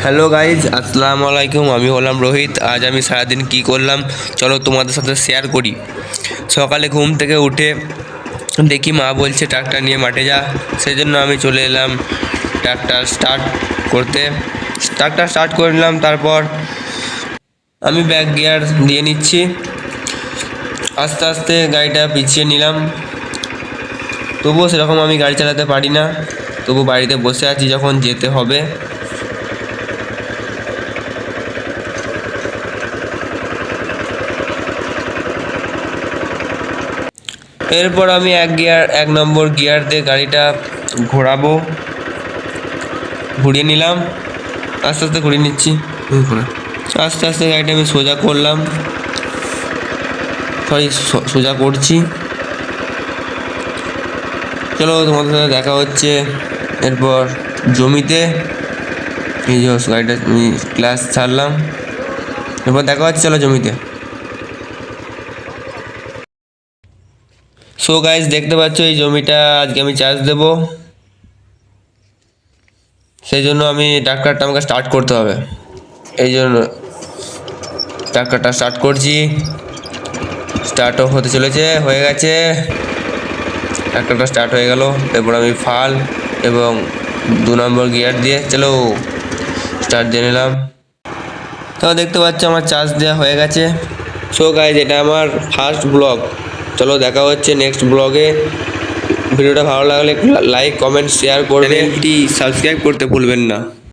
Hello guys, আসসালামু আলাইকুম। আমি হলাম রোহিত। আজ আমি সারাদিন কি করলাম চলো তোমাদের সাথে শেয়ার করি। সকালে ঘুম থেকে উঠে দেখি মা বলছে ট্রাক্টর নিয়ে মাঠে যা, সেই জন্য আমি চলে এলাম ট্রাক্টর স্টার্ট করে নিলাম। তারপর আমি ব্যাক গিয়ার দিয়ে নিচ্ছি, আস্তে আস্তে গাড়িটা পিছিয়ে নিলাম। তবুও সেরকম আমি গাড়ি চালাতে পারি না, তবু বাড়িতে বসে আছি যখন যেতে হবে। এরপর আমি এক নম্বর গিয়ার দিয়ে গাড়িটা ঘুরিয়ে নিলাম, আস্তে আস্তে ঘুরিয়ে নিচ্ছি। আস্তে আস্তে গাড়িটা আমি সোজা করলাম, সোজা করছি। চলো তোমাদের সাথে দেখা হচ্ছে এরপর জমিতে। এই যে গাড়িটা আমি ক্লাস ছাড়লাম, এরপর দেখা হচ্ছে চলো জমিতে। সো গাইজ, দেখতে পাচ্ছ এই জমিটা আজকে আমি চাষ দেব, সেই জন্য আমি ট্রাক্টরটা আমাকে স্টার্ট করতে হবে। এই জন্য ট্রাক্টরটা স্টার্ট করছি। স্টার্টও হতে চলেছে, হয়ে গেছে, ট্রাক্টরটা স্টার্ট হয়ে গেল। এরপর আমি ফাল এবং 2 নম্বর গিয়ার দিয়ে চলো স্টার্ট দিয়ে নিলাম। তো দেখতে পাচ্ছ আমার চার্জ দেওয়া হয়ে গেছে। সো গাইজ, এটা আমার ফার্স্ট ব্লগ। চলো দেখা হচ্ছে নেক্সট ব্লগে। ভিডিওটা ভালো লাগলে লাইক, কমেন্ট, শেয়ার করবেন, চ্যানেলটি সাবস্ক্রাইব করতে ভুলবেন না।